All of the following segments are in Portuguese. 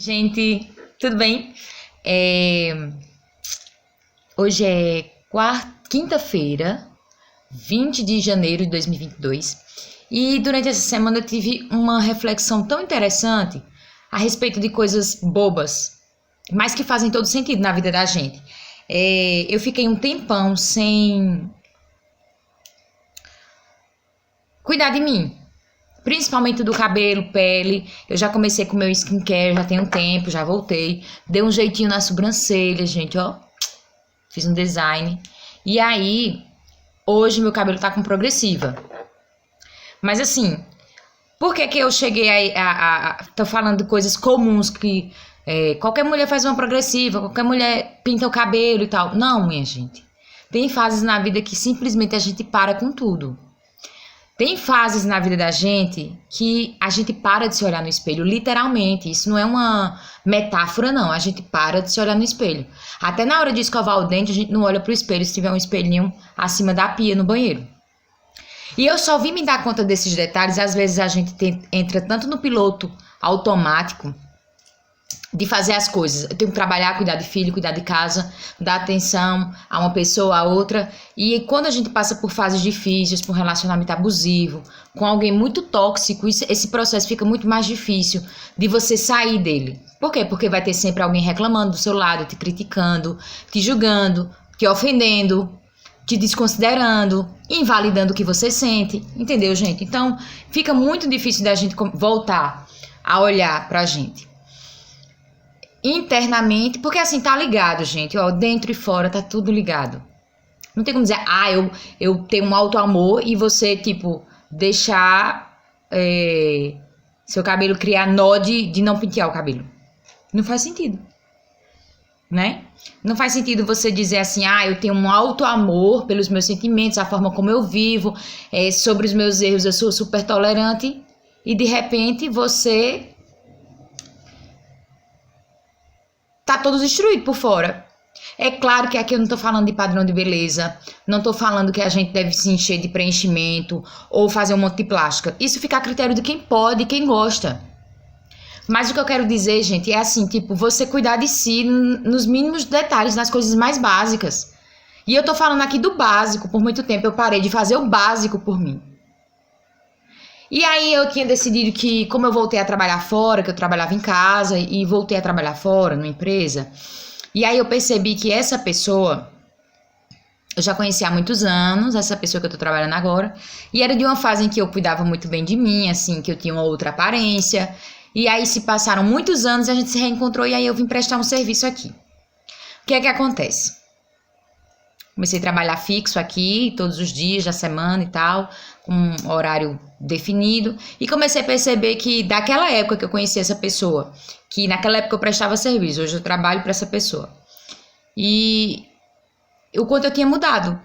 Gente, tudo bem? É, Hoje é quinta-feira, 20 de janeiro de 2022, e durante essa semana eu tive uma reflexão tão interessante a respeito de coisas bobas, mas que fazem todo sentido na vida da gente. Eu fiquei um tempão sem cuidar de mim. Principalmente do cabelo, pele. Eu já comecei com o meu skincare, já tem um tempo, já voltei. Dei um jeitinho na sobrancelha, gente, ó. Fiz um design. E aí, hoje meu cabelo tá com progressiva. Mas assim, por que que eu cheguei tô falando de coisas comuns que qualquer mulher faz uma progressiva, qualquer mulher pinta o cabelo e tal. Não, minha gente. Tem fases na vida que simplesmente a gente para com tudo. Tem fases na vida da gente que a gente para de se olhar no espelho, literalmente. Isso não é uma metáfora, não. A gente para de se olhar no espelho. Até na hora de escovar o dente, a gente não olha pro espelho se tiver um espelhinho acima da pia no banheiro. E eu só vim me dar conta desses detalhes. Às vezes a gente entra tanto no piloto automático de fazer as coisas. Eu tenho que trabalhar, cuidar de filho, cuidar de casa, dar atenção a uma pessoa, a outra. E quando a gente passa por fases difíceis, por um relacionamento abusivo, com alguém muito tóxico, esse processo fica muito mais difícil de você sair dele. Por quê? Porque vai ter sempre alguém reclamando do seu lado, te criticando, te julgando, te ofendendo, te desconsiderando, invalidando o que você sente. Entendeu, gente? Então, fica muito difícil da gente voltar a olhar pra gente internamente, porque assim, tá ligado, gente, ó, dentro e fora tá tudo ligado. Não tem como dizer, eu tenho um alto amor e você, tipo, deixar seu cabelo criar nó de não pentear o cabelo. Não faz sentido, né? Não faz sentido você dizer assim, eu tenho um alto amor pelos meus sentimentos, a forma como eu vivo, sobre os meus erros eu sou super tolerante, e de repente você tá todo destruído por fora. É claro que aqui eu não tô falando de padrão de beleza, não tô falando que a gente deve se encher de preenchimento ou fazer um monte de plástica. Isso fica a critério de quem pode e quem gosta. Mas o que eu quero dizer, gente, é assim, tipo, você cuidar de si nos mínimos detalhes, nas coisas mais básicas. E eu tô falando aqui do básico. Por muito tempo eu parei de fazer o básico por mim. E aí eu tinha decidido que, como eu voltei a trabalhar fora, que eu trabalhava em casa e voltei a trabalhar fora, numa empresa, e aí eu percebi que essa pessoa, eu já conhecia há muitos anos, essa pessoa que eu tô trabalhando agora, e era de uma fase em que eu cuidava muito bem de mim, assim, que eu tinha uma outra aparência, e aí se passaram muitos anos, a gente se reencontrou e aí eu vim prestar um serviço aqui. O que é que acontece? Comecei a trabalhar fixo aqui, todos os dias da semana e tal, com um horário definido. E comecei a perceber que daquela época que eu conheci essa pessoa, que naquela época eu prestava serviço, hoje eu trabalho para essa pessoa. E o quanto eu tinha mudado.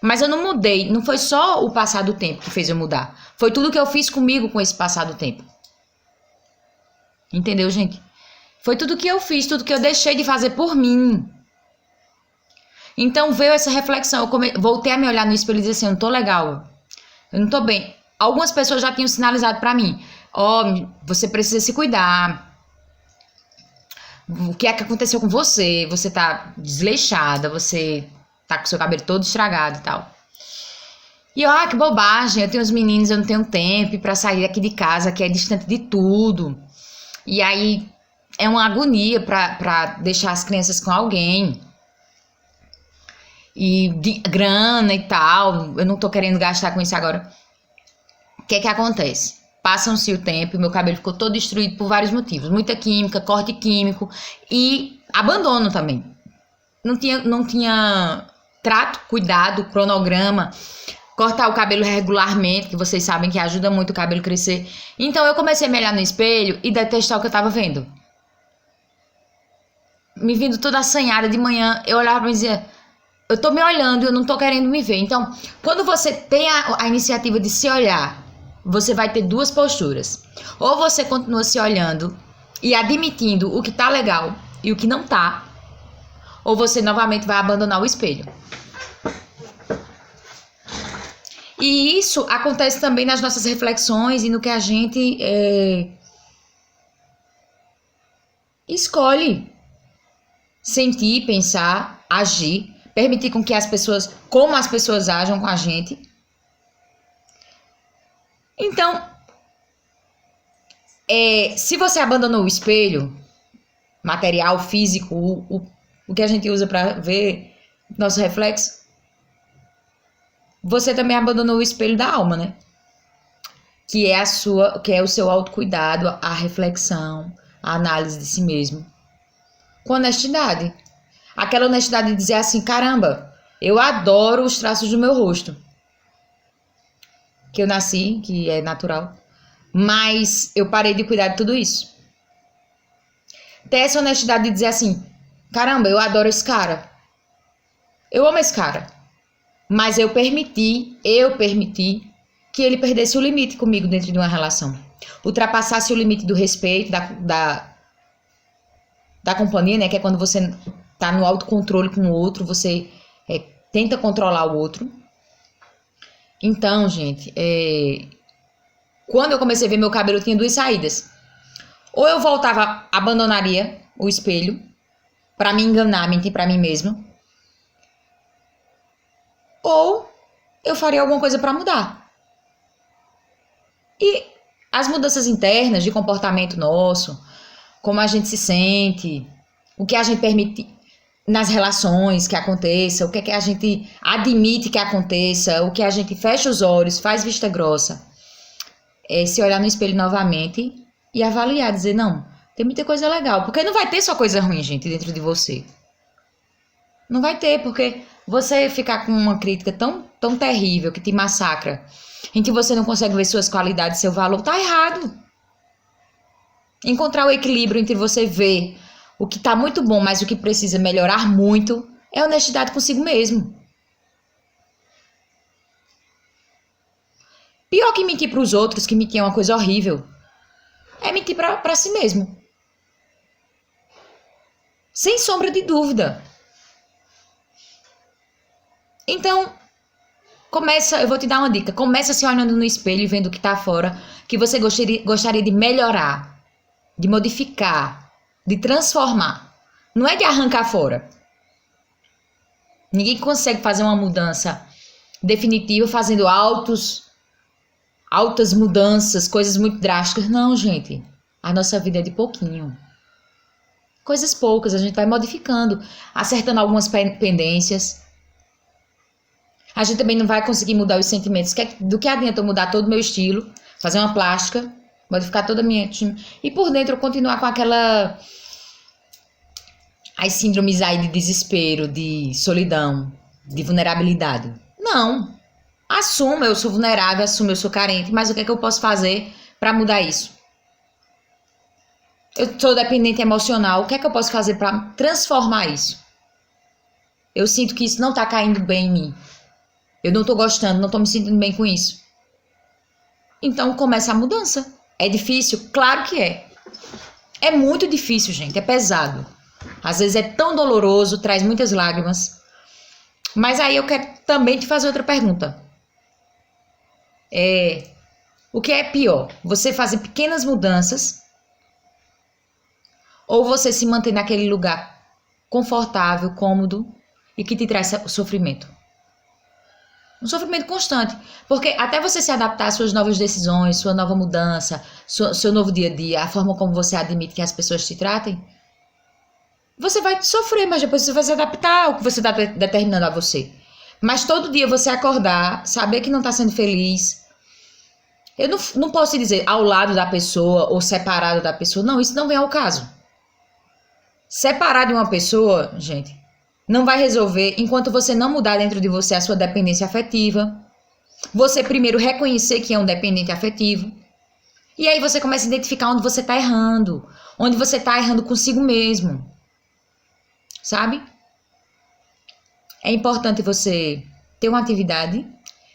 Mas eu não mudei, não foi só o passar do tempo que fez eu mudar. Foi tudo que eu fiz comigo com esse passar do tempo. Entendeu, gente? Foi tudo que eu fiz, tudo que eu deixei de fazer por mim. Então veio essa reflexão, eu voltei a me olhar no espelho e dizer assim, eu não tô legal, eu não tô bem. Algumas pessoas já tinham sinalizado pra mim, você precisa se cuidar, o que é que aconteceu com você? Você tá desleixada, você tá com seu cabelo todo estragado e tal. E eu, que bobagem, eu tenho os meninos, eu não tenho tempo pra sair aqui de casa, que é distante de tudo. E aí é uma agonia pra deixar as crianças com alguém. E de grana e tal, eu não tô querendo gastar com isso agora. O que é que acontece? Passa-se o tempo e meu cabelo ficou todo destruído por vários motivos. Muita química, corte químico e abandono também. Não tinha trato, cuidado, cronograma, cortar o cabelo regularmente, que vocês sabem que ajuda muito o cabelo crescer. Então eu comecei a me olhar no espelho e detestar o que eu tava vendo. Me vindo toda assanhada de manhã, eu olhava e dizia, eu tô me olhando e eu não tô querendo me ver. Então, quando você tem a iniciativa de se olhar, você vai ter duas posturas. Ou você continua se olhando e admitindo o que tá legal e o que não tá, ou você novamente vai abandonar o espelho. E isso acontece também nas nossas reflexões e no que a gente Escolhe sentir, pensar, agir, permitir com que as pessoas, como as pessoas ajam com a gente. Então, se você abandonou o espelho, material, físico, o que a gente usa para ver nosso reflexo, você também abandonou o espelho da alma, né? Que é o seu autocuidado, a reflexão, a análise de si mesmo. Com honestidade. Aquela honestidade de dizer assim, caramba, eu adoro os traços do meu rosto. Que eu nasci, que é natural. Mas eu parei de cuidar de tudo isso. Ter essa honestidade de dizer assim, caramba, eu adoro esse cara. Eu amo esse cara. Mas eu permiti que ele perdesse o limite comigo dentro de uma relação. Ultrapassasse o limite do respeito, da companhia, né? Que é quando você tá no autocontrole com o outro, você tenta controlar o outro. Então, gente, quando eu comecei a ver meu cabelo, eu tinha duas saídas. Ou eu voltava, abandonaria o espelho pra me enganar, mentir pra mim mesma. Ou eu faria alguma coisa pra mudar. E as mudanças internas de comportamento nosso, como a gente se sente, o que a gente permite nas relações que aconteça, o que é que a gente admite que aconteça, o que a gente fecha os olhos, faz vista grossa, se olhar no espelho novamente e avaliar, dizer, não, tem muita coisa legal, porque não vai ter só coisa ruim, gente, dentro de você. Não vai ter, porque você ficar com uma crítica tão terrível, que te massacra, em que você não consegue ver suas qualidades, seu valor, tá errado. Encontrar o equilíbrio entre você ver o que tá muito bom, mas o que precisa melhorar muito, é honestidade consigo mesmo. Pior que mentir pros outros, que mentir é uma coisa horrível, é mentir pra si mesmo. Sem sombra de dúvida. Então, eu vou te dar uma dica. Começa se olhando no espelho e vendo o que tá fora, que você gostaria de melhorar, de modificar, de transformar. Não é de arrancar fora. Ninguém consegue fazer uma mudança definitiva fazendo altas mudanças, coisas muito drásticas. Não, gente. A nossa vida é de pouquinho. Coisas poucas, a gente vai modificando, acertando algumas pendências. A gente também não vai conseguir mudar os sentimentos. Do que adianta eu mudar todo o meu estilo, fazer uma plástica, modificar toda a minha... E por dentro eu continuar com as síndromes aí de desespero, de solidão, de vulnerabilidade. Não. Assumo, eu sou vulnerável, assumo, eu sou carente, mas o que é que eu posso fazer para mudar isso? Eu sou dependente emocional, o que é que eu posso fazer para transformar isso? Eu sinto que isso não tá caindo bem em mim. Eu não tô gostando, não tô me sentindo bem com isso. Então começa a mudança. É difícil? Claro que é. É muito difícil, gente, é pesado. Às vezes é tão doloroso, traz muitas lágrimas. Mas aí eu quero também te fazer outra pergunta. O que é pior? Você fazer pequenas mudanças ou você se manter naquele lugar confortável, cômodo e que te traz sofrimento? Um sofrimento constante. Porque até você se adaptar às suas novas decisões, sua nova mudança, seu novo dia a dia, a forma como você admite que as pessoas te tratem, você vai sofrer, mas depois você vai se adaptar ao que você está determinando a você. Mas todo dia você acordar, saber que não está sendo feliz. Eu não posso dizer ao lado da pessoa ou separado da pessoa. Não, isso não vem ao caso. Separar de uma pessoa, gente, não vai resolver enquanto você não mudar dentro de você a sua dependência afetiva. Você primeiro reconhecer que é um dependente afetivo. E aí você começa a identificar onde você está errando. Onde você está errando consigo mesmo. Sabe? É importante você ter uma atividade.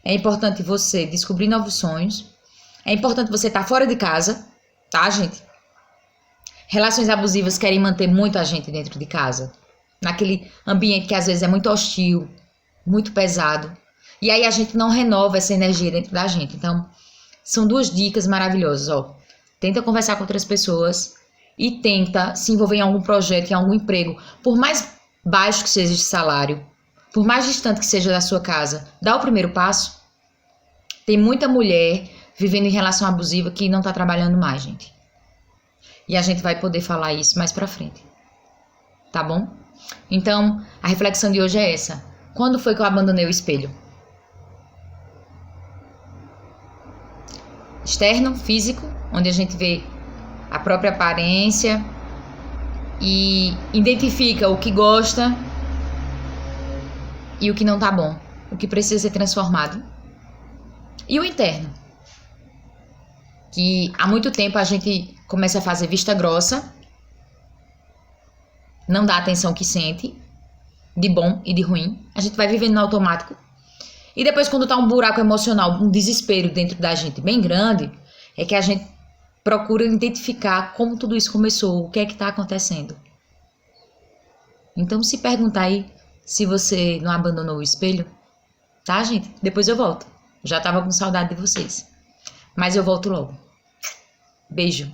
É importante você descobrir novos sonhos. É importante você estar fora de casa. Tá, gente? Relações abusivas querem manter muito a gente dentro de casa. Naquele ambiente que às vezes é muito hostil, muito pesado. E aí a gente não renova essa energia dentro da gente. Então, são duas dicas maravilhosas, ó. Tenta conversar com outras pessoas e tenta se envolver em algum projeto, em algum emprego, por mais baixo que seja esse salário, por mais distante que seja da sua casa, dá o primeiro passo. Tem muita mulher vivendo em relação abusiva que não tá trabalhando mais, gente. E a gente vai poder falar isso mais pra frente. Tá bom? Então, a reflexão de hoje é essa. Quando foi que eu abandonei o espelho? Externo, físico, onde a gente vê a própria aparência e identifica o que gosta e o que não tá bom, o que precisa ser transformado. E o interno, que há muito tempo a gente começa a fazer vista grossa, não dá a atenção que sente, de bom e de ruim, a gente vai vivendo no automático. E depois, quando tá um buraco emocional, um desespero dentro da gente bem grande, é que a gente procura identificar como tudo isso começou, o que é que tá acontecendo. Então, se perguntar aí se você não abandonou o espelho, tá, gente? Depois eu volto. Já tava com saudade de vocês. Mas eu volto logo. Beijo.